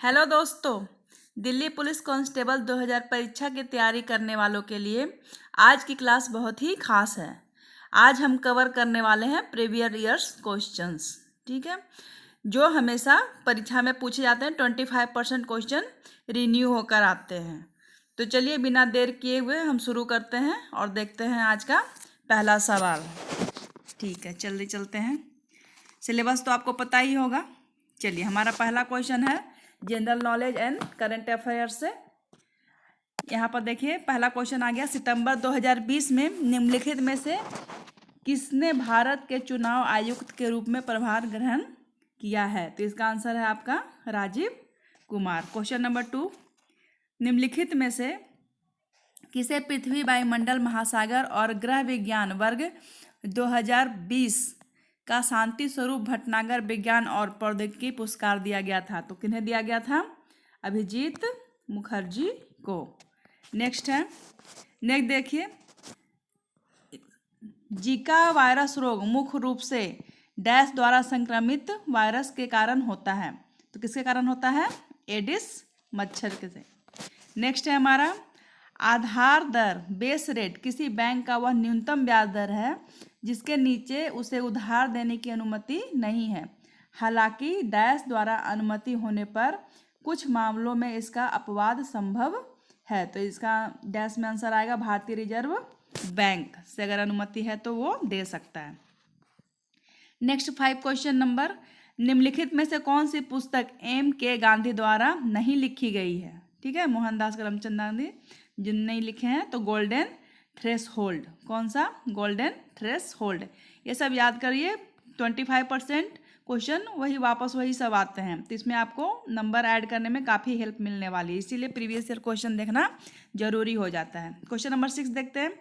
Hello दोस्तों। Delhi police constable 2000 परीक्षा की तैयारी करने वालों के लिए आज की क्लास बहुत ही खास है। आज हम कवर करने वाले हैं प्रीवियस ईयर्स क्वेश्चंस। ठीक है, जो हमेशा परीक्षा में पूछे जाते हैं। 25% क्वेश्चन रिन्यू होकर आते हैं। तो चलिए बिना देर किए हुए हम शुरू करते हैं और देखते हैं आज का पहला सवाल। ठीक है, जल्दी चलते हैं। सिलेबस तो आपको पता ही होगा। चलिए, हमारा पहला क्वेश्चन है general knowledge and current affair से। यहाँ पर देखिए, पहला क्वेश्चन आ गया। सितंबर 2020 में निम्नलिखित में से किसने भारत के चुनाव आयुक्त के रूप में प्रभार ग्रहण किया है? तो इसका आंसर है आपका राजीव कुमार। क्वेश्चन नंबर 2, निम्नलिखित में से किसे पृथ्वी वायुमंडल महासागर और ग्रह विज्ञान वर्ग 2020 का शांति स्वरूप भटनागर विज्ञान और प्रौद्योगिकी पुरस्कार दिया गया था? तो किन्हें दिया गया था? अभिजीत मुखर्जी को। नेक्स्ट देखिए, जीका वायरस रोग मुख्य रूप से डैश द्वारा संक्रमित वायरस के कारण होता है। तो किसके कारण होता है? एडिस मच्छर के से। नेक्स्ट है हमारा, आधार दर बेस रेट किसी बैंक का वह न्यूनतम ब्याज दर है जिसके नीचे उसे उधार देने की अनुमति नहीं है। हालांकि डैश द्वारा अनुमति होने पर कुछ मामलों में इसका अपवाद संभव है। तो इसका डैश में आंसर आएगा भारतीय रिजर्व बैंक से अगर अनुमति है तो वो दे सकता है। नेक्स्ट 5 क्वेश्चन नंबर, निम्नलिखित में से कौन सी पुस्तक M.K. गांधी द्वारा नहीं लिखी गई है? ठीक है, मोहनदास करमचंद गांधी जिन नहीं लिखे हैं। तो गोल्डन थ्रेशोल्ड। कौन सा? Golden threshold. ये सब याद करिए। 25% क्वेश्चन वही सब आते हैं। तो इसमें आपको नंबर ऐड करने में काफ़ी हेल्प मिलने वाली है, इसीलिए प्रीवियस ईयर क्वेश्चन देखना जरूरी हो जाता है। क्वेश्चन नंबर 6 देखते हैं।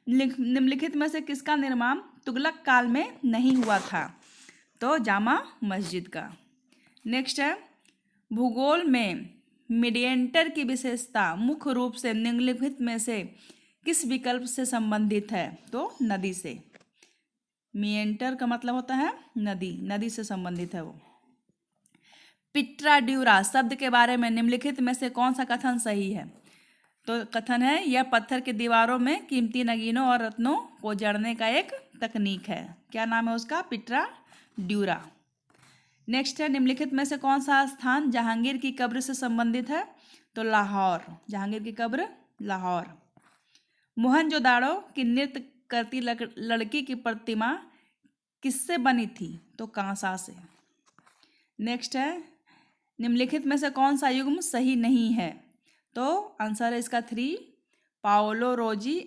निम्नलिखित में से किसका निर्माण तुगलक काल में नहीं हुआ था? तो जामा मस्जिद का। नेक्स्ट है, भूगोल में मीडिएटर की विशेषता मुख्य रूप से निम्नलिखित में से किस विकल्प से संबंधित है? तो नदी से। मीएंटर का मतलब होता है नदी, नदी से संबंधित है वो। पिट्रा ड्यूरा शब्द के बारे में निम्नलिखित में से कौन सा कथन सही है? तो कथन है, यह पत्थर की दीवारों में कीमती नगीनों और रत्नों को जड़ने का एक तकनीक है। क्या नाम है उसका? पिट्रा ड्यूरा। नेक्स्ट है, निम्नलिखित में से कौन सा स्थान जहांगीर की कब्र से संबंधित है? तो लाहौर। जहांगीर की कब्र लाहौर। मोहनजोदाड़ो की नृत्य करती लड़की की प्रतिमा किससे बनी थी? तो कांसा से। नेक्स्ट है, निम्नलिखित में से कौन सा युग्म सही नहीं है? तो आंसर है इसका 3, पाओलो रोजी,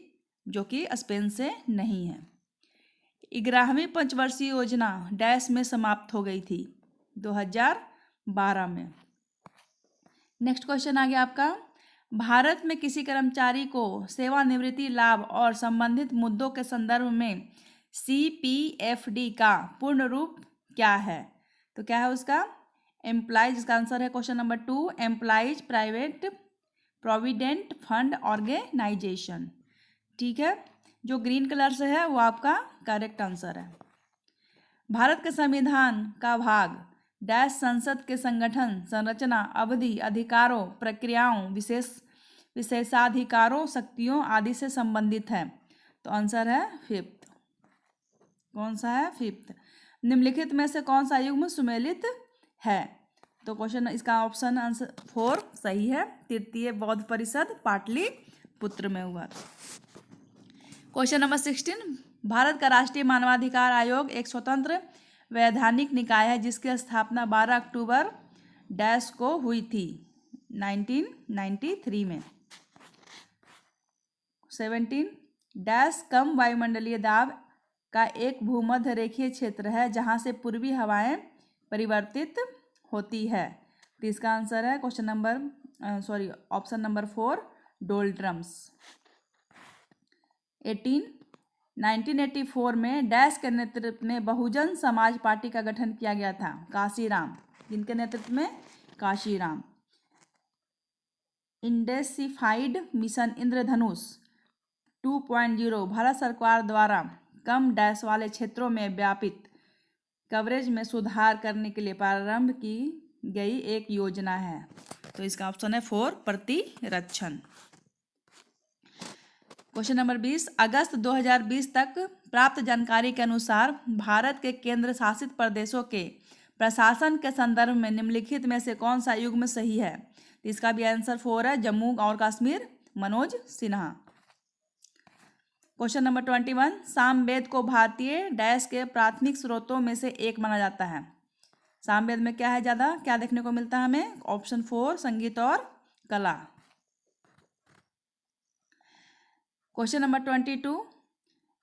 जो कि स्पेन से नहीं है। 11वीं पंचवर्षीय योजना डैश में समाप्त हो गई थी? 2012 में। नेक्स्ट क्वेश्चन आ गया आपका, भारत में किसी कर्मचारी को सेवानिवृत्ति लाभ और संबंधित मुद्दों के संदर्भ में CPFD का पूर्ण रूप क्या है? तो क्या है उसका? एम्प्लॉयज। इसका आंसर है question number 2, employees private provident fund organisation. ठीक है, जो ग्रीन कलर से है वो आपका करेक्ट आंसर है। भारत के संविधान का भाग डैश संसद के संगठन संरचना अवधि अधिकारों प्रक्रियाओं विशेषाधिकारों शक्तियों आदि से संबंधित है। तो आंसर है 5th। कौन सा है? 5th। निम्नलिखित में से कौन सा युग्म सुमेलित है? तो क्वेश्चन इसका ऑप्शन आंसर 4 सही है। तृतीय बौद्ध परिषद पाटलिपुत्र में हुआ था। क्वेश्चन नंबर 16, भारत का राष्ट्रीय मानवाधिकार आयोग एक स्वतंत्र वैधानिक निकाय है जिसकी स्थापना 12 अक्टूबर डैश को हुई थी? 1993 में। 17, डैश कम वायुमंडलीय दाब का एक भूमध्य रेखीय क्षेत्र है जहां से पूर्वी हवाएं परिवर्तित होती है। तो इसका आंसर है क्वेश्चन नंबर ऑप्शन नंबर 4, डोल्ड्रम्स। 18, 1984 में डैश के नेतृत्व में बहुजन समाज पार्टी का गठन किया गया था? काशीराम। जिनके नेतृत्व में? काशीराम। इंटेंसिफाइड मिशन इंद्रधनुष 2.0 भारत सरकार द्वारा कम डैश वाले क्षेत्रों में व्यापित कवरेज में सुधार करने के लिए प्रारंभ की गई एक योजना है। तो इसका ऑप्शन है 4 प्रतिरक्षण। क्वेश्चन नंबर 20, अगस्त 2020 तक प्राप्त जानकारी के अनुसार भारत के केंद्र शासित प्रदेशों के प्रशासन के संदर्भ में निम्नलिखित में से कौन सा युग्म सही है? तो इसका भी आंसर 4 है, जम्मू और कश्मीर, मनोज सिन्हा। क्वेश्चन नंबर 21, सामवेद को भारतीय डैश के प्राथमिक स्रोतों में से एक माना जाता है। सामवेद में क्या है, ज़्यादा क्या देखने को मिलता है हमें? ऑप्शन 4 संगीत और कला। क्वेश्चन नंबर 22,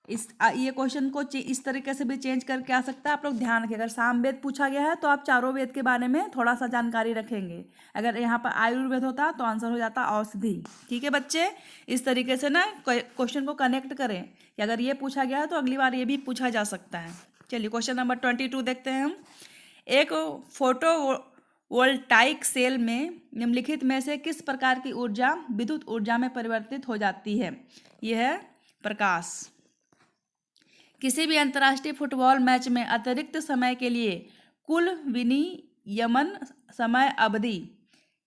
ये क्वेश्चन को इस तरीके से भी चेंज करके आ सकता है। आप लोग ध्यान रखिए, अगर सामवेद पूछा गया है तो आप चारों वेद के बारे में थोड़ा सा जानकारी रखेंगे। अगर यहाँ पर आयुर्वेद होता तो आंसर हो जाता औषधि। ठीक है बच्चे, इस तरीके से ना क्वेश्चन को कनेक्ट करें कि अगर ये पूछा गया है तो अगली बार ये भी पूछा जा सकता है। चलिए क्वेश्चन नंबर 22 देखते हैं हम। एक फोटो वोल्टाइक सेल में निम्नलिखित में से किस प्रकार की ऊर्जा विद्युत ऊर्जा में परिवर्तित हो जाती है? यह है प्रकाश। किसी भी अंतर्राष्ट्रीय फुटबॉल मैच में अतिरिक्त समय के लिए कुल विनियमन समय अवधि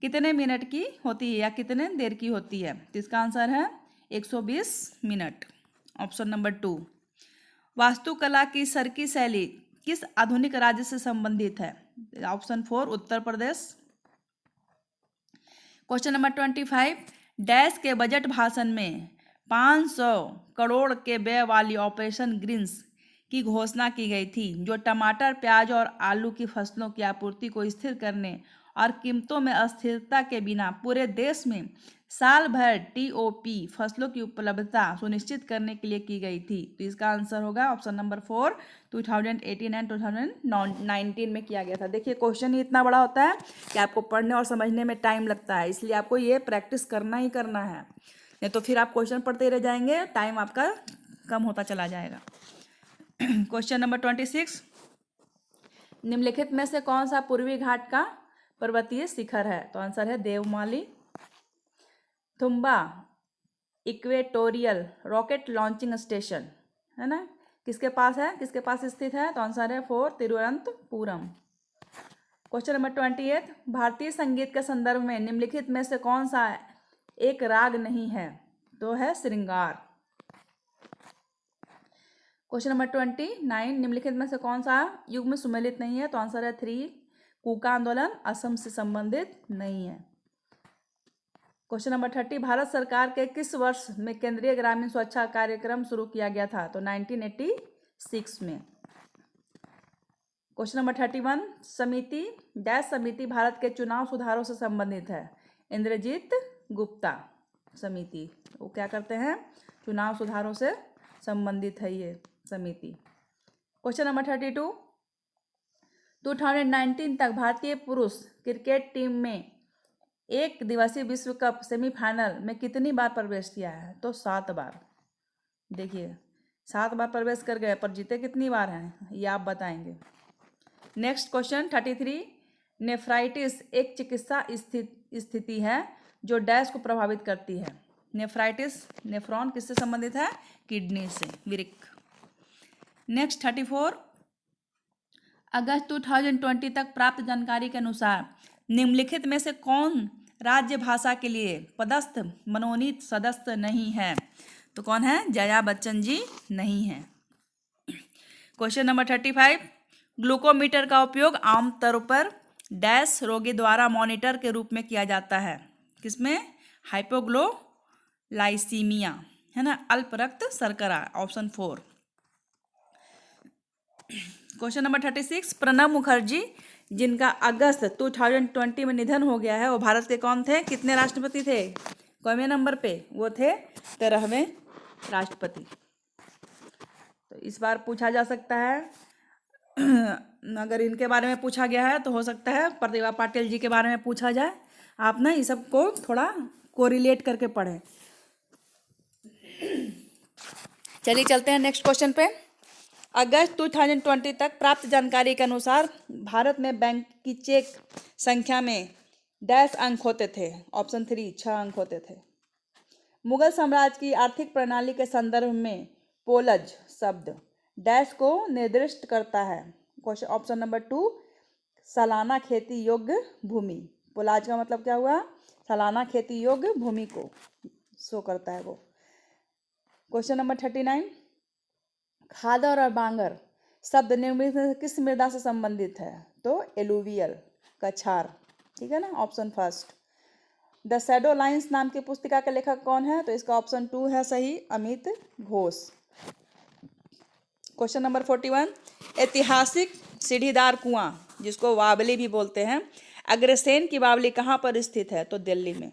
कितने मिनट की होती है या कितने देर की होती है? तो इसका आंसर है 120 मिनट। Option number 2। वास्तुकला की सर्की शैली किस आधुनिक राज्य से संबंधित है? Option 4 Uttar Pradesh. Question number 25, dash के बजट भाषण में 500 करोड़ के व्यय वाली ऑपरेशन ग्रीन्स की घोषणा की गई थी, जो टमाटर, प्याज और आलू की फसलों की आपूर्ति को स्थिर करने और कीमतों में अस्थिरता के बिना पूरे देश में साल भर टीओपी फसलों की उपलब्धता सुनिश्चित करने के लिए की गई थी। तो इसका आंसर होगा ऑप्शन नंबर 4 2018 एंड 2019 में किया गया था। देखिए क्वेश्चन ही इतना बड़ा होता है कि आपको पढ़ने और समझने में टाइम लगता है, इसलिए आपको ये प्रैक्टिस करना ही करना है, नहीं तो फिर आप क्वेश्चन पढ़ते रह जाएंगे, टाइम आपका कम होता चला जाएगा। क्वेश्चन नंबर 26, निम्नलिखित में से कौन सा पूर्वी घाट का पर्वतीय शिखर है? तो आंसर है Devmali. Thumba equatorial rocket launching station है ना, किसके पास है, किसके पास स्थित है? तो आंसर है 4 तिरुवनंतपुरम। क्वेश्चन नंबर 28, भारतीय संगीत के संदर्भ में निम्नलिखित में से कौन सा एक राग नहीं है? तो है श्रृंगार। क्वेश्चन नंबर 29, निम्नलिखित में से कौन सा युग्म सुमेलित नहीं है? तो आंसर है 3 कूका आंदोलन असम से संबंधित नहीं है। क्वेश्चन नंबर 30, भारत सरकार के किस वर्ष में केंद्रीय ग्रामीण स्वच्छता कार्यक्रम शुरू किया गया था? तो 1986 में। क्वेश्चन नंबर 31, समिति डैश समिति भारत के चुनाव सुधारों से संबंधित है? इंद्रजीत गुप्ता समिति, वो क्या करते हैं? चुनाव सुधारों से संबंधित है ये समिति। क्वेश्चन नंबर 32, 2019 तक भारतीय पुरुष क्रिकेट टीम में एक दिवसीय विश्व कप सेमीफाइनल में कितनी बार प्रवेश किया है? तो 7 बार। देखिए 7 बार प्रवेश कर गए, पर जीते कितनी बार हैं ये आप बताएंगे। नेक्स्ट क्वेश्चन 33, नेफ्राइटिस एक चिकित्सा स्थिति है जो डैश को प्रभावित करती है? नेफ्राइटिस नेफ्रॉन किससे संबंधित है? किडनी से, वृक्क। नेक्स्ट 34, अगस्त 2020 तक प्राप्त जानकारी के अनुसार निम्नलिखित में से कौन राज्य भाषा के लिए पदस्थ मनोनीत सदस्य नहीं है? तो कौन है? जया बच्चन जी नहीं है। क्वेश्चन नंबर 35, ग्लूकोमीटर का उपयोग आमतौर पर डैश रोगी द्वारा मॉनिटर के रूप में किया जाता है? किसमें? हाइपोग्लोलाइसीमिया है ना, अल्प रक्त शर्करा, option 4। Question number 36, Pranab Mukherjee जिनका अगस्त 2020 में निधन हो गया है, वो भारत के कौन थे? कितने राष्ट्रपति थे? कौवें नंबर पे? वो थे 13वें राष्ट्रपति। तो इस बार पूछा जा सकता है, अगर इनके बारे में पूछा गया है तो हो सकता है प्रतिभा पाटिल जी के बारे में पूछा जाए। आप ना इस सब को थोड़ा कोरिलेट करके पढ़ें। चलिए चलते हैं नेक्स्ट क्वेश्चन पे। अगस्त 2020 तक प्राप्त जानकारी के अनुसार भारत में बैंक की चेक संख्या में डैश अंक होते थे? ऑप्शन 3 6 अंक होते थे। मुगल साम्राज्य की आर्थिक प्रणाली के संदर्भ में पोलज शब्द डैश को निर्दिष्ट करता है? क्वेश्चन ऑप्शन नंबर 2 सालाना खेती योग्य भूमि। पुलाज का मतलब क्या हुआ? सालाना खेती योग्य भूमि को शो करता है वो। क्वेश्चन नंबर 39, खादर और बांगर शब्द निम्नलिखित में से किस मृदा से संबंधित है? तो एलुवियल, कछार, ठीक है ना, option first. The shadow lines नाम की पुस्तिका के लेखक कौन है? तो इसका ऑप्शन 2 है सही, अमित घोष। क्वेश्चन नंबर 41, ऐतिहासिक सीढ़ीदार कुआं जिसको बावली भी बोलते हैं, अग्रसेन की बावली कहाँ पर स्थित है? तो दिल्ली में।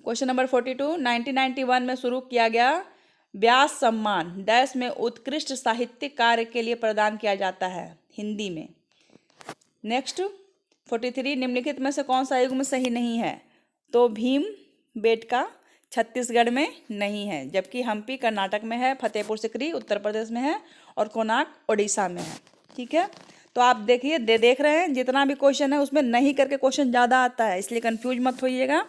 क्वेश्चन नंबर 42, 1991 में शुरू किया गया व्यास सम्मान डैश में उत्कृष्ट साहित्यिक कार्य के लिए प्रदान किया जाता है? हिंदी में। नेक्स्ट 43, निम्नलिखित में से कौन सा युग्म सही नहीं है? तो भीम बेटका छत्तीसगढ़ में नहीं है, जबकि हम्पी कर्नाटक में है, फतेहपुर सिकरी उत्तर प्रदेश में है और कोणार्क उड़ीसा में है। ठीक है, तो आप देखिए देख रहे हैं जितना भी क्वेश्चन है उसमें नहीं करके क्वेश्चन ज़्यादा आता है, इसलिए कंफ्यूज मत होइएगा,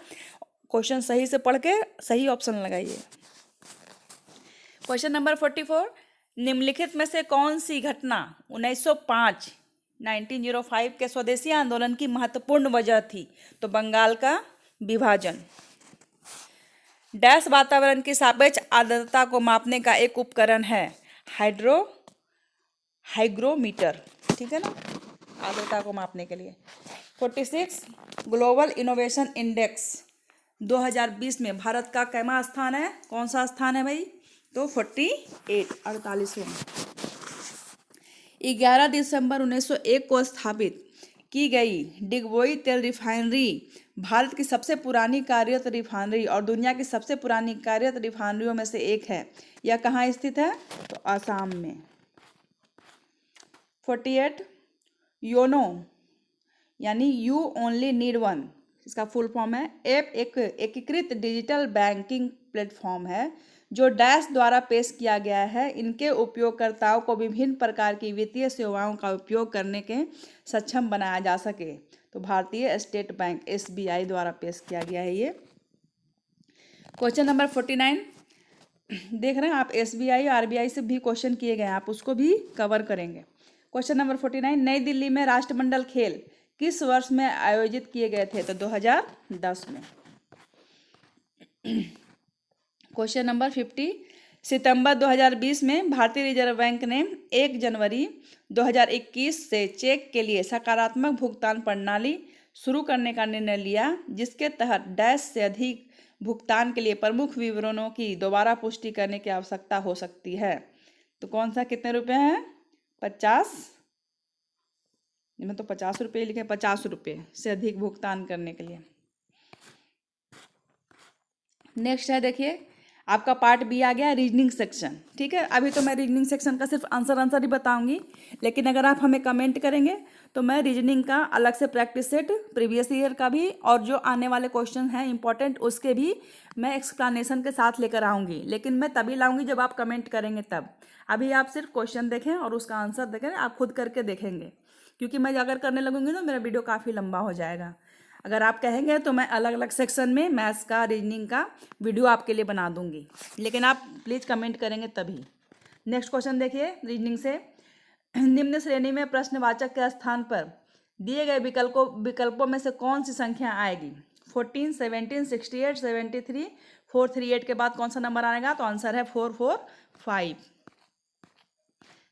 क्वेश्चन सही से पढ़ के सही ऑप्शन लगाइए। क्वेश्चन नंबर 44, निम्नलिखित में से कौन सी घटना 1905 के स्वदेशी आंदोलन की महत्वपूर्ण वजह थी? तो बंगाल का विभाजन। डैश वातावरण की सापेक्ष आर्द्रता को मापने का एक उपकरण है? हाइग्रोमीटर, ठीक है ना, आर्द्रता को मापने के लिए। 46, ग्लोबल इनोवेशन इंडेक्स 2020 में भारत का कैमा स्थान है? कौन सा स्थान है भाई? तो 48, 48वें। 11 दिसंबर 1901 को स्थापित की गई डिगबोई तेल रिफाइनरी भारत की सबसे पुरानी कार्यरत रिफाइनरी और दुनिया की सबसे पुरानी कार्यरत रिफाइनरियों में से एक है। यह कहाँ स्थित है? तो आसाम में। 48, योनो यानी यू ओनली नीड वन, इसका फुल फॉर्म है एक एकीकृत डिजिटल बैंकिंग प्लेटफॉर्म है जो डैश द्वारा पेश किया गया है। इनके उपयोगकर्ताओं को विभिन्न प्रकार की वित्तीय सेवाओं का उपयोग करने के सक्षम बनाया जा सके। तो भारतीय स्टेट बैंक SBI द्वारा पेश किया गया है ये। क्वेश्चन नंबर 49, देख रहे हैं आप SBI और RBI से भी क्वेश्चन किए गए हैं, आप उसको भी कवर करेंगे। क्वेश्चन नंबर 49, नई दिल्ली में राष्ट्रमंडल खेल किस वर्ष में आयोजित किए गए थे? तो 2010 में। क्वेश्चन नंबर 50, सितंबर 2020 में भारतीय रिजर्व बैंक ने 1 जनवरी 2021 से चेक के लिए सकारात्मक भुगतान प्रणाली शुरू करने का निर्णय लिया, जिसके तहत डैश से अधिक भुगतान के लिए प्रमुख विवरणों की दोबारा पुष्टि करने की आवश्यकता हो सकती है। तो कौन सा कितने रुपए हैं? 50, मैं तो 50 रुपये लिखे, 50 रुपये से अधिक भुगतान करने के लिए। नेक्स्ट है, देखिए आपका पार्ट बी आ गया रीजनिंग सेक्शन। ठीक है, अभी तो मैं रीजनिंग सेक्शन का सिर्फ आंसर ही बताऊंगी, लेकिन अगर आप हमें कमेंट करेंगे तो मैं रीजनिंग का अलग से प्रैक्टिस सेट प्रीवियस ईयर का भी और जो आने वाले क्वेश्चन हैं इंपॉर्टेंट उसके भी मैं एक्सप्लेनेशन के साथ लेकर आऊँगी, लेकिन मैं तभी लाऊंगी जब आप कमेंट करेंगे तब। अभी आप सिर्फ क्वेश्चन देखें और उसका आंसर देखें, आप खुद करके देखेंगे, क्योंकि मैं अगर करने लगूंगी तो मेरा वीडियो काफ़ी लंबा हो जाएगा। अगर आप कहेंगे तो मैं अलग अलग सेक्शन में मैथ्स का रीजनिंग का वीडियो आपके लिए बना दूंगी, लेकिन आप प्लीज़ कमेंट करेंगे तभी। नेक्स्ट क्वेश्चन देखिए रीजनिंग से, निम्न श्रेणी में प्रश्नवाचक के स्थान पर दिए गए विकल्पों में से कौन सी संख्या आएगी? 14, 17, 68, 73, 438 के बाद कौन सा नंबर आएगा? तो आंसर है 445।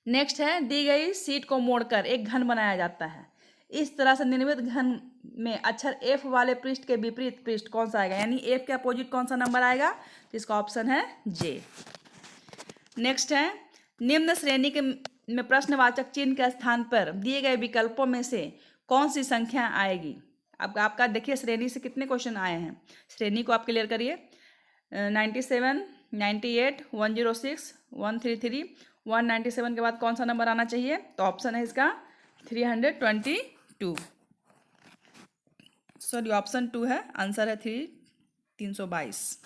नेक्स्ट है, दी गई शीट को मोड़कर एक घन बनाया जाता है। इस तरह से निर्मित घन में अक्षर F वाले पृष्ठ के विपरीत पृष्ठ कौन सा आएगा, यानी F के अपोजिट कौन सा नंबर आएगा? तो इसका ऑप्शन है J। नेक्स्ट है, निम्न श्रेणी के में प्रश्नवाचक चिन्ह के स्थान पर दिए गए विकल्पों में से कौन सी संख्या आएगी? अब आपका देखिए श्रेणी से कितने क्वेश्चन आए हैं, श्रेणी को आप क्लियर करिए। 97, 98, 106, 133, 197 के बाद कौन सा नंबर आना चाहिए? तो ऑप्शन है इसका 322, सॉरी ऑप्शन 2 है, आंसर है 322।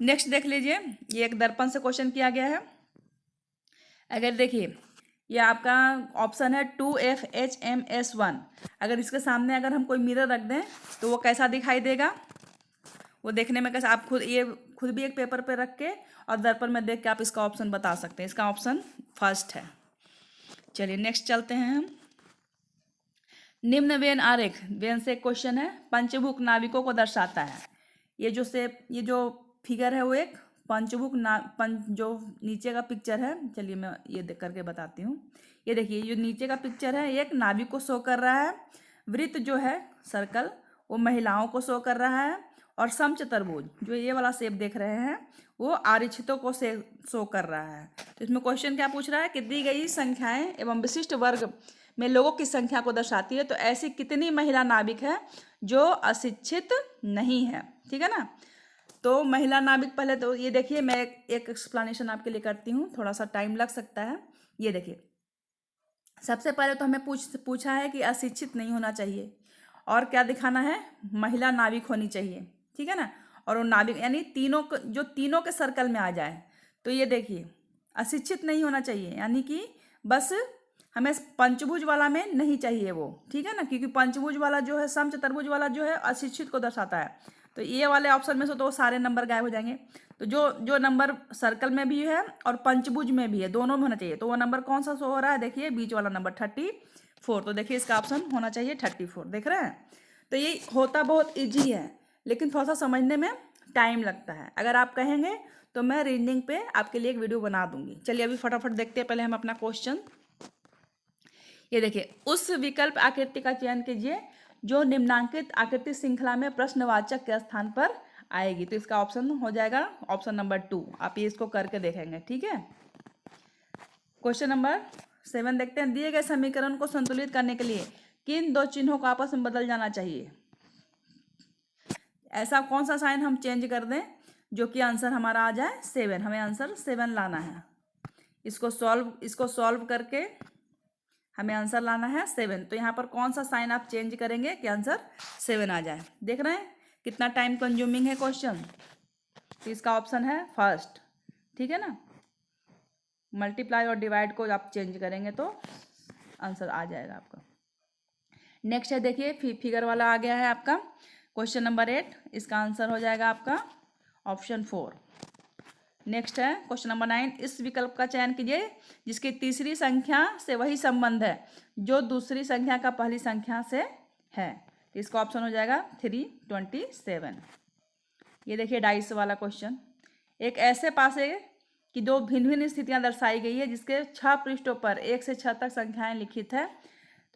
नेक्स्ट देख लीजिए, ये एक दर्पण से क्वेश्चन किया गया है। अगर देखिए ये आपका ऑप्शन है 2FHMS1, अगर इसके सामने अगर हम कोई मिरर रख दें तो वो कैसा दिखाई देगा? वो देखने में कैसा, आप खुद भी एक पेपर पे रख के और दर्पण में देख के आप इसका ऑप्शन बता सकते हैं। इसका ऑप्शन फर्स्ट है। चलिए नेक्स्ट चलते हैं हम। निम्न वेन आरेख, वेन से एक क्वेश्चन है, पंचभुक नाविकों को दर्शाता है। ये जो फिगर है वो एक पंचभुक जो नीचे का पिक्चर है, चलिए मैं ये देख करके बताती हूँ। ये देखिए, जो नीचे का पिक्चर है एक नाविक को शो कर रहा है, वृत्त जो है सर्कल वो महिलाओं को शो कर रहा है, और समचतुर्भुज जो ये वाला शेप देख रहे हैं वो आरक्षितों को से शो कर रहा है। तो इसमें क्वेश्चन क्या पूछ रहा है कि दी गई संख्याएं एवं विशिष्ट वर्ग में लोगों की संख्या को दर्शाती है, तो ऐसी कितनी महिला नाविक है जो अशिक्षित नहीं है। ठीक है ना। तो महिला नाविक, पहले तो ये देखिए, मैं एक एक्सप्लेनेशन आपके लिए करती हूँ, थोड़ा सा टाइम लग सकता है। ये देखिए, सबसे पहले तो हमें पूछा है कि अशिक्षित नहीं होना चाहिए, और क्या दिखाना है, महिला नाविक होनी चाहिए। ठीक है ना। और वो नाविक यानी तीनों के सर्कल में आ जाए। तो ये देखिए, अशिक्षित नहीं होना चाहिए, यानी कि बस हमें पंचभुज वाला में नहीं चाहिए वो। ठीक है ना, क्योंकि पंचभुज वाला जो है, समचतुर्भुज वाला जो है अशिक्षित को दर्शाता है। तो ये वाले ऑप्शन में से तो सारे नंबर गायब हो जाएंगे। तो जो नंबर सर्कल में भी है और पंचभुज में भी है, दोनों में होना चाहिए। तो वो नंबर कौन सा शो हो रहा है, देखिए बीच वाला नंबर 34। तो देखिए इसका ऑप्शन होना चाहिए 34, देख रहे हैं। तो ये होता बहुत ईजी है, लेकिन थोड़ा सा समझने में टाइम लगता है। अगर आप कहेंगे तो मैं रीजनिंग पे आपके लिए एक वीडियो बना दूंगी। चलिए अभी फटाफट देखते हैं पहले हम अपना क्वेश्चन। ये देखिए, उस विकल्प आकृति का चयन कीजिए जो निम्नांकित आकृति श्रृंखला में प्रश्नवाचक के स्थान पर आएगी। तो इसका ऑप्शन हो जाएगा ऑप्शन नंबर 2। आप ये इसको करके देखेंगे। ठीक है। क्वेश्चन नंबर 7 देखते हैं। दिए गए समीकरण को संतुलित करने के लिए किन दो चिन्हों को आपस में बदल जाना चाहिए। ऐसा कौन सा साइन हम चेंज कर दें जो कि आंसर हमारा आ जाए 7। हमें आंसर 7 लाना है। इसको सॉल्व करके हमें आंसर लाना है 7। तो यहाँ पर कौन सा साइन आप चेंज करेंगे कि आंसर 7 आ जाए। देख रहे हैं कितना टाइम कंज्यूमिंग है क्वेश्चन। तो इसका ऑप्शन है फर्स्ट। ठीक है ना। मल्टीप्लाई और डिवाइड को आप चेंज करेंगे तो आंसर आ जाएगा आपका। नेक्स्ट है, देखिए फिगर वाला आ गया है आपका क्वेश्चन नंबर 8। इसका आंसर हो जाएगा आपका ऑप्शन 4। नेक्स्ट है क्वेश्चन नंबर 9। इस विकल्प का चयन कीजिए जिसकी तीसरी संख्या से वही संबंध है जो दूसरी संख्या का पहली संख्या से है। तो इसका ऑप्शन हो जाएगा 327। ये देखिए डाइस वाला क्वेश्चन। एक ऐसे पासे की दो भिन्न भिन्न स्थितियां दर्शाई गई है जिसके 6 पृष्ठों पर 1 से 6 तक संख्याएं लिखित है।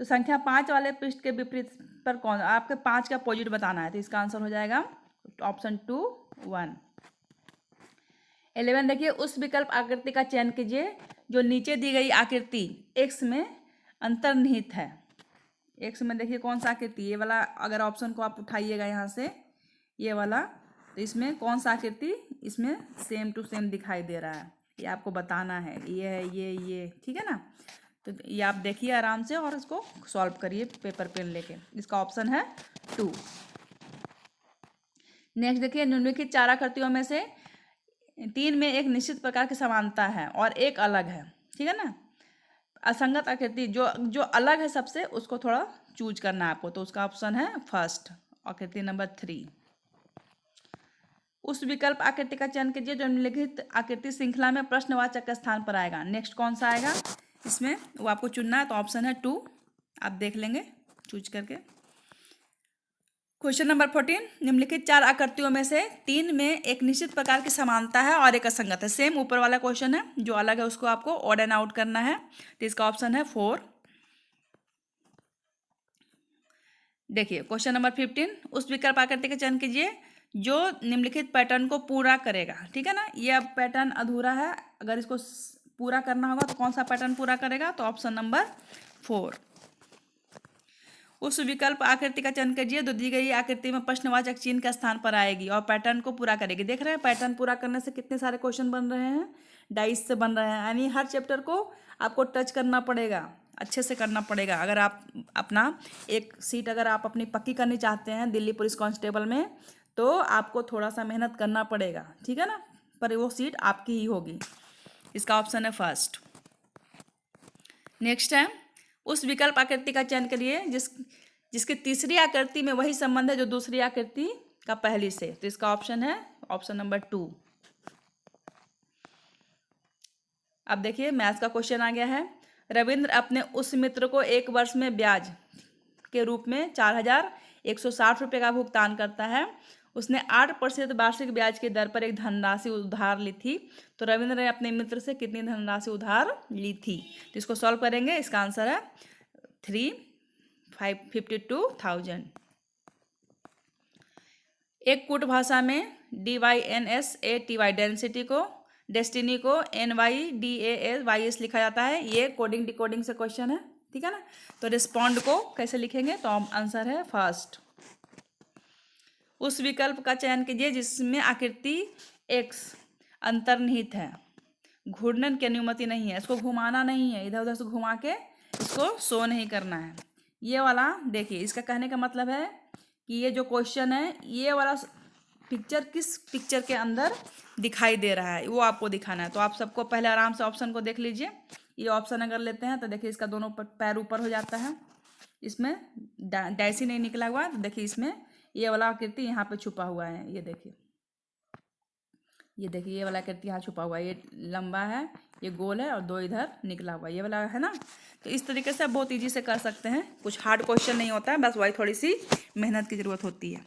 तो संख्या 5 वाले पृष्ठ के विपरीत पर कौन, आपके 5 का अपोजिट बताना है। तो इसका आंसर हो जाएगा ऑप्शन 2 1। 11 देखिए, उस विकल्प आकृति का चयन कीजिए जो नीचे दी गई आकृति x में अंतर्निहित है। x में देखिए कौन सा आकृति, ये वाला अगर ऑप्शन को आप उठाइएगा यहाँ से, ये वाला, तो इसमें कौन सा आकृति इसमें सेम टू सेम दिखाई दे रहा है, ये आपको बताना है। ये है ये। ठीक है ना। तो ये आप देखिए आराम से और इसको सॉल्व करिए पेपर पेन लेके। इसका ऑप्शन है 2। नेक्स्ट देखिए, निम्नलिखित 4 आकृतियों में से 3 में एक निश्चित प्रकार की समानता है और एक अलग है। ठीक है ना। असंगत आकृति जो अलग है सबसे, उसको थोड़ा चूज करना है आपको। तो उसका ऑप्शन है फर्स्ट, आकृति नंबर 3। उस विकल्प आकृति का चयन कीजिए जो निम्नलिखित आकृति श्रृंखला में प्रश्नवाचक के स्थान पर आएगा। नेक्स्ट कौन सा आएगा इसमें, वो आपको चुनना है। तो ऑप्शन है 2, आप देख लेंगे चूज करके। Question number 14। निम्नलिखित 4 आकृतियों में से 3 में एक निश्चित प्रकार की समानता है और एक असंगत है। सेम ऊपर वाला क्वेश्चन है, जो अलग है उसको आपको ऑड एंड आउट करना है। तो इसका ऑप्शन है 4। देखिए क्वेश्चन नंबर 15। उस विकल्प आकृति का चयन कीजिए जो निम्नलिखित पैटर्न को पूरा करेगा। ठीक है ना। ये अब पैटर्न अधूरा है, अगर इसको पूरा करना होगा तो कौन सा पैटर्न पूरा करेगा। तो ऑप्शन नंबर 4। उस विकल्प आकृति का चयन कीजिए जो दी गई आकृति में प्रश्नवाचक चिन्ह के स्थान पर आएगी और पैटर्न को पूरा करेगी। देख रहे हैं पैटर्न पूरा करने से कितने सारे क्वेश्चन बन रहे हैं, डाइस से बन रहे हैं। यानी हर चैप्टर को आपको टच करना पड़ेगा, अच्छे से करना पड़ेगा। अगर आप अपना एक सीट अगर आप अपनी पक्की करनी चाहते हैं दिल्ली पुलिस कांस्टेबल में, तो आपको थोड़ा सा मेहनत करना पड़ेगा। ठीक है ना। पर वो सीट आपकी ही होगी। इसका ऑप्शन है फर्स्ट। नेक्स्ट है, उस विकल्प आकृति का चयन करिए जिसकी तीसरी आकृति में वही संबंध है जो दूसरी आकृति का पहली से। तो इसका ऑप्शन है ऑप्शन नंबर 2। अब देखिए मैथ्स का क्वेश्चन आ गया है। रविंद्र अपने उस मित्र को 1 वर्ष में ब्याज के रूप में 4,160 का भुगतान करता है। उसने 8% वार्षिक ब्याज की दर पर एक धनराशि उधार ली थी। तो रविंद्र ने अपने मित्र से कितनी धनराशि उधार ली थी? तो इसको सॉल्व करेंगे। इसका आंसर है 3,52,000। एक कूट भाषा में DYNSATY डेंसिटी को, डेस्टिनी को NYDASYS लिखा जाता है। ये कोडिंग डिकोडिंग से क्वेश्चन है, ठीक है ना। तो रिस्पॉन्ड को कैसे लिखेंगे? तो आंसर है फर्स्ट। उस विकल्प का चयन कीजिए जिसमें आकृति X अंतर्निहित है। घूर्णन की अनुमति नहीं है, इसको घुमाना नहीं है, इधर उधर से घुमा के इसको शो नहीं करना है। ये वाला देखिए, इसका कहने का मतलब है कि ये जो क्वेश्चन है, ये वाला पिक्चर किस पिक्चर के अंदर दिखाई दे रहा है वो आपको दिखाना है। तो आप सबको पहले आराम से ऑप्शन को देख लीजिए। ये ऑप्शन अगर लेते हैं तो देखिए इसका दोनों पैर ऊपर हो जाता है, इसमें डैसी नहीं निकला हुआ। तो देखिए इसमें ये वाला आकृति यहाँ पे छुपा हुआ है। ये देखिए, ये देखिए ये वाला आकृति यहाँ छुपा हुआ है। ये लंबा है, ये गोल है और 2 इधर निकला हुआ, ये वाला है ना। तो इस तरीके से आप बहुत ईजी से कर सकते हैं। कुछ हार्ड क्वेश्चन नहीं होता है, बस वही थोड़ी सी मेहनत की जरूरत होती है।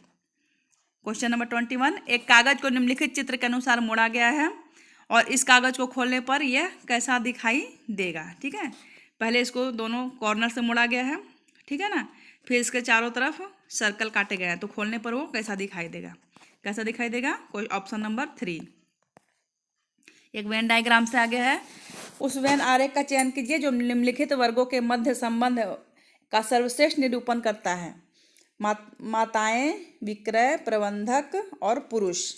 क्वेश्चन नंबर 21, एक कागज को निम्नलिखित चित्र के अनुसार मोड़ा गया है और इस कागज को खोलने पर यह कैसा दिखाई देगा? ठीक है, पहले इसको दोनों कॉर्नर से मोड़ा गया है, ठीक है ना। फिर इसके चारों तरफ सर्कल काटे गए हैं, तो खोलने पर वो कैसा दिखाई देगा? कैसा दिखाई देगा? कोई ऑप्शन नंबर 3। एक वेन डायग्राम से आगे है। उस वेन आरेख का चयन कीजिए जो निम्नलिखित वर्गों के मध्य संबंध का सर्वश्रेष्ठ निरूपण करता है। माताएं, विक्रय प्रबंधक और पुरुष।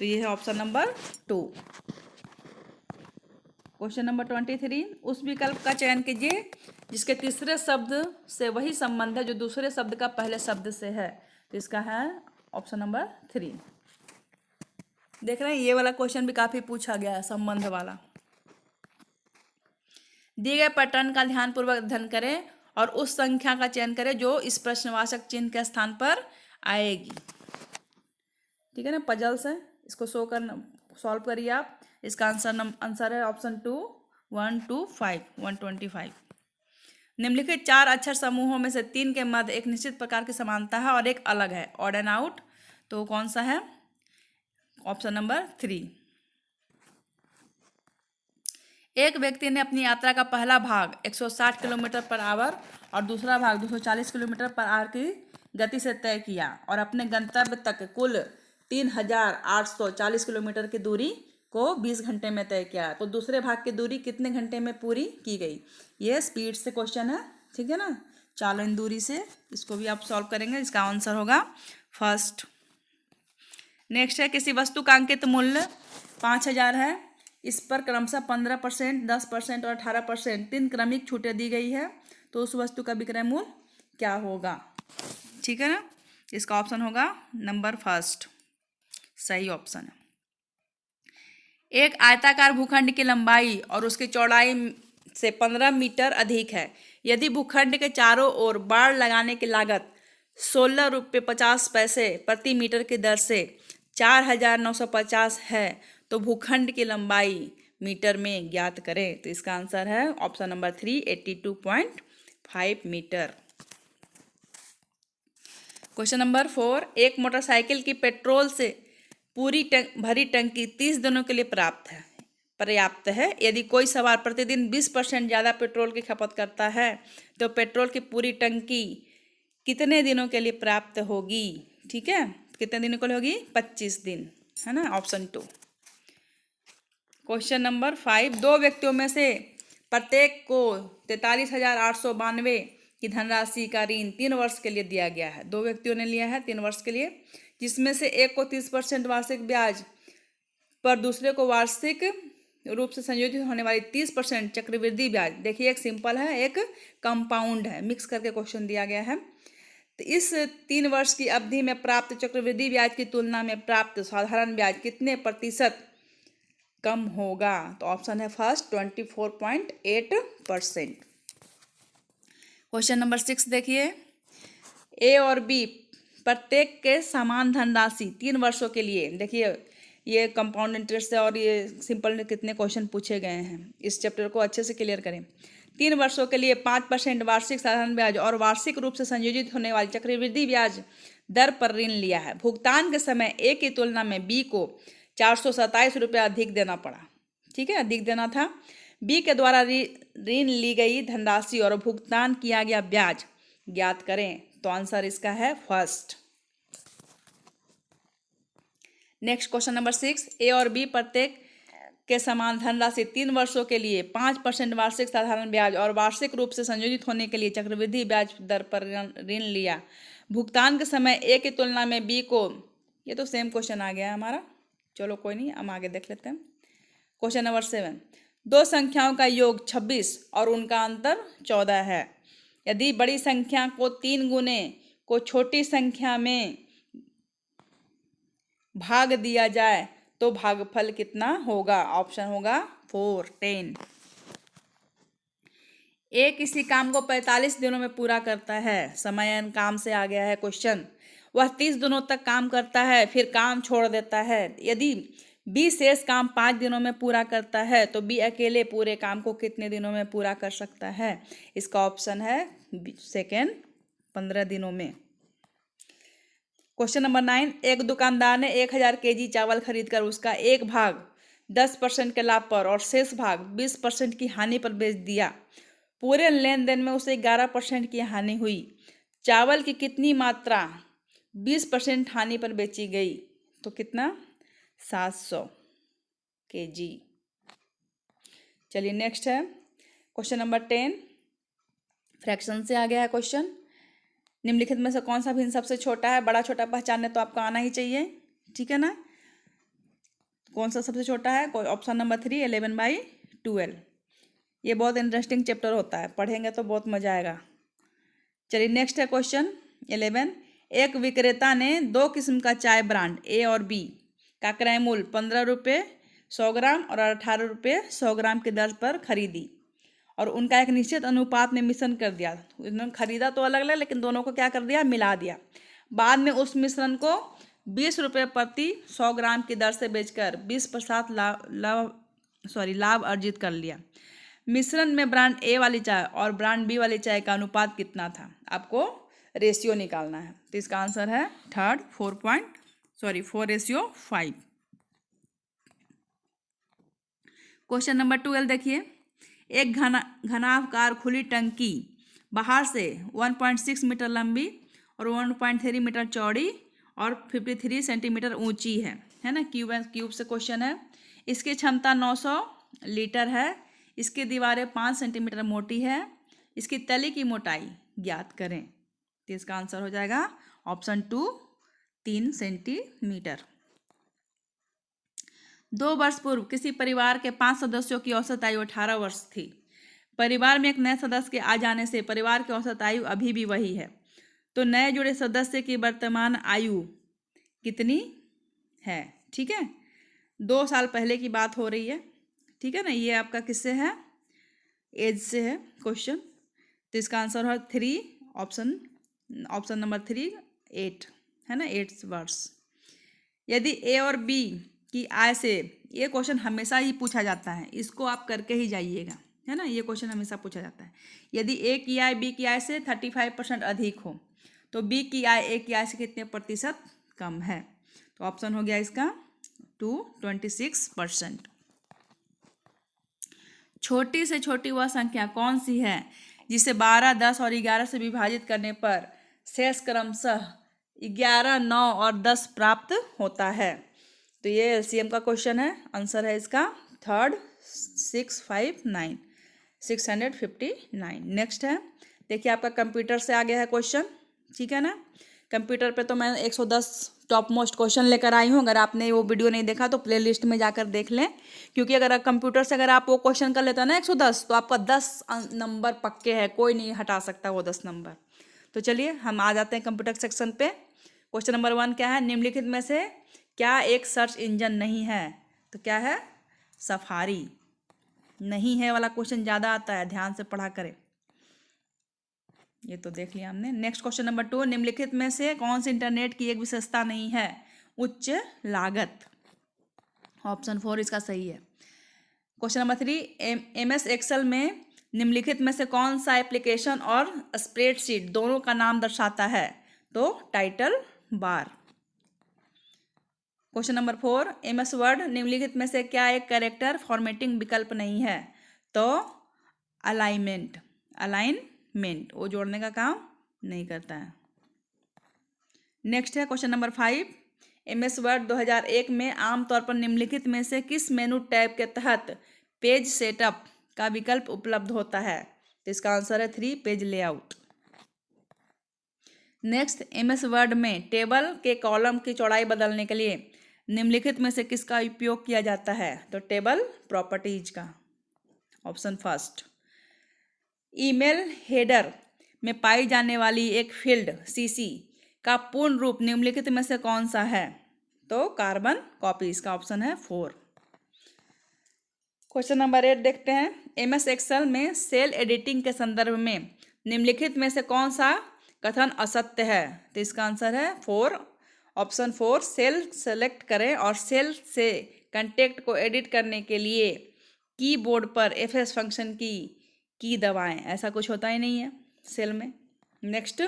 तो ये है ऑप्शन नंबर 2। क्वेश्चन नंबर 23, उस विकल्प का चयन कीजिए जिसके तीसरे शब्द से वही संबंध है जो दूसरे शब्द का पहले शब्द से है। तो इसका है ऑप्शन नंबर 3। देख रहे हैं, ये वाला क्वेश्चन भी काफी पूछा गया है, संबंध वाला। दिए गए पैटर्न का ध्यानपूर्वक अध्ययन करें और उस संख्या का चयन करें जो इस प्रश्नवाचक चिन्ह के स्थान पर आएगी। ठीक है ना, पजल्स है, इसको सॉल्व करिए आप। इसका आंसर है ऑप्शन 2, 1 to 5, 125। निम्नलिखित 4 अक्षर समूहों में से 3 के मध्य एक निश्चित प्रकार की समानता है और एक अलग है, ऑड एंड आउट। तो कौन सा है? Option number 3। एक व्यक्ति ने अपनी यात्रा का पहला भाग 160 किलोमीटर पर आवर और दूसरा भाग 240 किलोमीटर पर आवर की गति से तय किया और अपने गंतव्य तक कुल 3,840 किलोमीटर की दूरी को 20 घंटे में तय किया। तो दूसरे भाग की दूरी कितने घंटे में पूरी की गई? ये स्पीड से क्वेश्चन है, ठीक है ना, चालन दूरी से। इसको भी आप सॉल्व करेंगे, इसका आंसर होगा फर्स्ट। नेक्स्ट है, किसी वस्तु का अंकित मूल्य 5,000 है। इस पर क्रमशः 15%, 10% और 18% 3 क्रमिक छूटें दी गई है। तो उस वस्तु का विक्रय मूल्य क्या होगा? ठीक है ना, इसका ऑप्शन होगा नंबर फर्स्ट, सही ऑप्शन है। एक आयताकार भूखंड की लंबाई और उसकी चौड़ाई से 15 मीटर अधिक है। यदि भूखंड के चारों ओर बाड़ लगाने की लागत 16 रुपये 50 पैसे प्रति मीटर की दर से 4,950 है तो भूखंड की लंबाई मीटर में ज्ञात करें। तो इसका आंसर है option number 3, 82.5 metre. Question number 4, एक मोटरसाइकिल की पेट्रोल से पूरी भरी टंकी 30 दिनों के लिए पर्याप्त है। यदि कोई सवार प्रतिदिन 20% ज़्यादा पेट्रोल की खपत करता है तो पेट्रोल की पूरी टंकी कितने दिनों के लिए पर्याप्त होगी? ठीक है, कितने दिनों के लिए होगी? 25 दिन, है ना, ऑप्शन 2। क्वेश्चन नंबर 5, 2 व्यक्तियों में से प्रत्येक को 43,892 की धनराशि का ऋण 3 वर्ष के लिए दिया गया है। 2 व्यक्तियों ने लिया है 3 वर्ष के लिए, जिसमें से एक को 30% वार्षिक ब्याज पर, दूसरे को वार्षिक रूप से संयोजित होने वाली 30% चक्रवृद्धि ब्याज। देखिए, एक सिंपल है, एक कंपाउंड है, मिक्स करके क्वेश्चन दिया गया है। तो इस 3 वर्ष की अवधि में प्राप्त चक्रवृद्धि ब्याज की तुलना में प्राप्त साधारण ब्याज कितने प्रतिशत कम होगा? तो ऑप्शन है फर्स्ट, 24.8%। क्वेश्चन नंबर 6 देखिए, ए और बी प्रत्येक के समान धनराशि 3 वर्षों के लिए। देखिए, ये कंपाउंड इंटरेस्ट है और ये सिंपल कितने क्वेश्चन पूछे गए हैं, इस चैप्टर को अच्छे से क्लियर करें। 3 वर्षों के लिए 5% वार्षिक साधारण ब्याज और वार्षिक रूप से संयोजित होने वाली चक्रवृद्धि ब्याज दर पर ऋण लिया है। भुगतान के समय ए की तुलना में बी को 427 रुपये अधिक देना पड़ा। ठीक है, अधिक देना था। बी के द्वारा ऋण ली गई धनराशि और भुगतान किया गया ब्याज ज्ञात करें। तो आंसर इसका है फर्स्ट। नेक्स्ट क्वेश्चन नंबर 6, ए और बी प्रत्येक के समान धनराशि 3 वर्षों के लिए 5% वार्षिक साधारण ब्याज और वार्षिक रूप से संयोजित होने के लिए चक्रवृद्धि ब्याज दर पर ऋण लिया। भुगतान के समय ए की तुलना में बी को, ये तो सेम क्वेश्चन आ गया है हमारा, चलो कोई नहीं, हम आगे देख लेते हैं। क्वेश्चन नंबर 7, दो संख्याओं का योग 26 और उनका अंतर 14 है। यदि बड़ी संख्या को 3 गुने को छोटी संख्या में भाग दिया जाए तो भागफल कितना होगा? ऑप्शन होगा 4, 10। ए किसी काम को 45 दिनों में पूरा करता है। समयान काम से आ गया है क्वेश्चन। वह 30 दिनों तक काम करता है, फिर काम छोड़ देता है। यदि बी शेष काम 5 दिनों में पूरा करता है तो बी अकेले पूरे काम को कितने दिनों में पूरा कर सकता है? इसका ऑप्शन है सेकेंड, 15 दिनों में। क्वेश्चन नंबर 9, एक दुकानदार ने 1000 केजी चावल खरीदकर उसका एक भाग 10% के लाभ पर और शेष भाग 20% की हानि पर बेच दिया। पूरे लेन देन में उसे 11% की हानि हुई। चावल की कितनी मात्रा 20% हानि पर बेची गई? तो कितना? 700 केजी। चलिए नेक्स्ट है क्वेश्चन नंबर 10, फ्रैक्शन से आ गया है क्वेश्चन। निम्नलिखित में से कौन सा भिन्न सबसे छोटा है? बड़ा छोटा पहचानने तो आपको आना ही चाहिए, ठीक है ना। कौन सा सबसे छोटा है? Option number 3, 11/12। ये बहुत इंटरेस्टिंग चैप्टर होता है, पढ़ेंगे तो बहुत मजा आएगा। चलिए नेक्स्ट है क्वेश्चन 11, एक विक्रेता ने 2 किस्म का चाय ब्रांड ए और बी का क्रय मूल्य 15 रुपये 100 ग्राम और 18 रुपये 100 ग्राम की दर पर खरीदी और उनका एक निश्चित अनुपात में मिश्रण कर दिया। उन्होंने खरीदा तो अलग अलग, लेकिन दोनों को क्या कर दिया? मिला दिया। बाद में उस मिश्रण को 20 रुपये प्रति 100 ग्राम की दर से बेचकर 20% लाभ अर्जित कर लिया। मिश्रण में ब्रांड ए वाली चाय और ब्रांड बी वाली चाय का अनुपात कितना था? आपको रेशियो निकालना है। तो इसका आंसर है थर्ड, 4:5। क्वेश्चन नंबर 12 देखिए, एक घनाभकार खुली टंकी बाहर से 1.6 मीटर लंबी और 1.3 मीटर चौड़ी और 53 सेंटीमीटर ऊंची है ना। क्यूब से क्वेश्चन है। इसकी क्षमता 900 लीटर है। इसकी दीवारें 5 सेंटीमीटर मोटी है। इसकी तली की मोटाई ज्ञात करें। तो इसका आंसर हो जाएगा ऑप्शन 2, 3 सेंटीमीटर। 2 वर्ष पूर्व किसी परिवार के 5 सदस्यों की औसत आयु 18 वर्ष थी। परिवार में एक नए सदस्य के आ जाने से परिवार की औसत आयु अभी भी वही है। तो नए जुड़े सदस्य की वर्तमान आयु कितनी है? ठीक है, 2 साल पहले की बात हो रही है, ठीक है ना। ये आपका किससे है? एज से है क्वेश्चन। तो इसका आंसर है 3, ऑप्शन नंबर 3, 8 है ना, 8 वर्ष। यदि ए और बी की आय से, ये क्वेश्चन हमेशा ही पूछा जाता है, इसको आप करके ही जाइएगा, है ना। ये क्वेश्चन हमेशा पूछा जाता है। यदि ए की आय बी की आय से 35% अधिक हो तो बी की आय ए की आय से कितने प्रतिशत कम है? तो ऑप्शन हो गया इसका 26%। छोटी से छोटी वह संख्या कौन सी है जिसे 12, 10 और 11 से विभाजित करने पर शेष क्रमशः 11, 9 और 10 प्राप्त होता है? तो ये एलसीएम का क्वेश्चन है। आंसर है इसका थर्ड, 659। नेक्स्ट है, देखिए आपका कंप्यूटर से आ गया है क्वेश्चन, ठीक है ना। कंप्यूटर पे तो मैं 110 टॉप मोस्ट क्वेश्चन लेकर आई हूँ। अगर आपने वो वीडियो नहीं देखा तो प्लेलिस्ट में जाकर देख लें, क्योंकि अगर कंप्यूटर से अगर आप वो क्वेश्चन कर लेते हैं ना 110, तो आपका 10 नंबर पक्के हैं, कोई नहीं हटा सकता वो 10 नंबर। तो चलिए हम आ जाते हैं कंप्यूटर सेक्शन पे। क्वेश्चन नंबर 1 क्या है? निम्नलिखित में से क्या एक सर्च इंजन नहीं है? तो क्या है? सफारी। नहीं है वाला क्वेश्चन ज़्यादा आता है, ध्यान से पढ़ा करें। ये तो देख लिया हमने। नेक्स्ट क्वेश्चन नंबर 2, निम्नलिखित में से कौन सी इंटरनेट की एक विशेषता नहीं है? उच्च लागत। ऑप्शन 4 इसका सही है। क्वेश्चन नंबर 3, MS एक्सेल में निम्नलिखित में से कौन सा एप्लीकेशन और स्प्रेडशीट दोनों का नाम दर्शाता है? तो title bar. Question number 4, MS word निम्नलिखित में से क्या एक कैरेक्टर फॉर्मेटिंग विकल्प नहीं है? तो अलाइनमेंट, अलाइनमेंट वो जोड़ने का काम नहीं करता है। नेक्स्ट है क्वेश्चन नंबर 5, MS वर्ड 2001 में आमतौर पर निम्नलिखित में से किस मेनू टैब के तहत पेज सेटअप का विकल्प उपलब्ध होता है? तो इसका आंसर है 3, page layout. Next, MS word में टेबल के कॉलम की चौड़ाई बदलने के लिए निम्नलिखित में से किसका उपयोग किया जाता है? तो टेबल प्रॉपर्टीज का, ऑप्शन फर्स्ट। ईमेल हेडर में पाई जाने वाली एक फील्ड CC का पूर्ण रूप निम्नलिखित में से कौन सा है? तो कार्बन कॉपी, इसका ऑप्शन है 4। क्वेश्चन नंबर 8 देखते हैं। MS एक्सेल में सेल एडिटिंग के संदर्भ में निम्नलिखित में से कौन सा कथन असत्य है? तो इसका आंसर है 4, ऑप्शन 4, सेल सेलेक्ट करें और सेल से कंटेंट को एडिट करने के लिए कीबोर्ड पर FS फंक्शन की दबाएं। ऐसा कुछ होता ही नहीं है सेल में। नेक्स्ट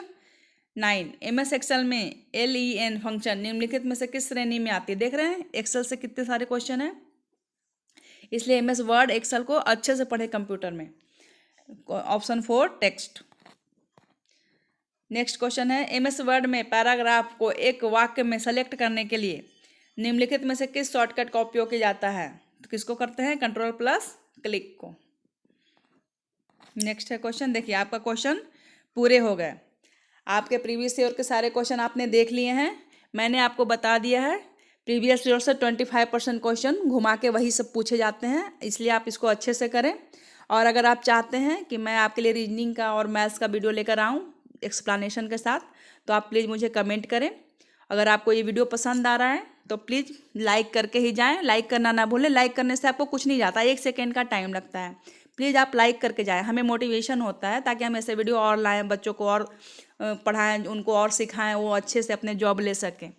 9, MS एक्सेल में LEN फंक्शन निम्नलिखित में से किस श्रेणी में आती है? देख रहे हैं एक्सेल से कितने सारे क्वेश्चन हैं, इसलिए MS वर्ड एक्सेल को अच्छे से पढ़े कंप्यूटर में। Option 4, text. नेक्स्ट क्वेश्चन है, MS वर्ड में पैराग्राफ को एक वाक्य में सेलेक्ट करने के लिए निम्नलिखित में से किस शॉर्टकट का उपयोग किया जाता है? तो किसको करते हैं? Ctrl+Click को। नेक्स्ट है क्वेश्चन, देखिए आपका क्वेश्चन पूरे हो गए। आपके प्रीवियस ईयर के सारे क्वेश्चन आपने देख लिए हैं। मैंने आपको बता दिया है प्रीवियस ईयर से 25% क्वेश्चन घुमा के वही सब पूछे जाते हैं, इसलिए आप इसको अच्छे से करें। और अगर आप चाहते हैं कि मैं आपके लिए रीजनिंग का और मैथ्स का वीडियो लेकर आऊँ एक्सप्लेनेशन के साथ, तो आप प्लीज़ मुझे कमेंट करें। अगर आपको ये वीडियो पसंद आ रहा है तो प्लीज़ लाइक करके ही जाएं। लाइक करना ना भूलें, लाइक करने से आपको कुछ नहीं जाता, 1 सेकेंड का टाइम लगता है। प्लीज़ आप लाइक करके जाएं, हमें मोटिवेशन होता है ताकि हम ऐसे वीडियो और लाएं, बच्चों को और पढ़ाएं, उनको और सिखाएं, वो अच्छे से अपने जॉब ले सकें।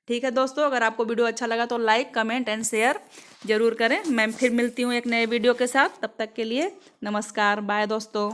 ठीक है दोस्तों, अगर आपको वीडियो अच्छा लगा तो लाइक, कमेंट एंड शेयर ज़रूर करें। मैं फिर मिलती हूँ एक नए वीडियो के साथ, तब तक के लिए नमस्कार, बाय दोस्तों।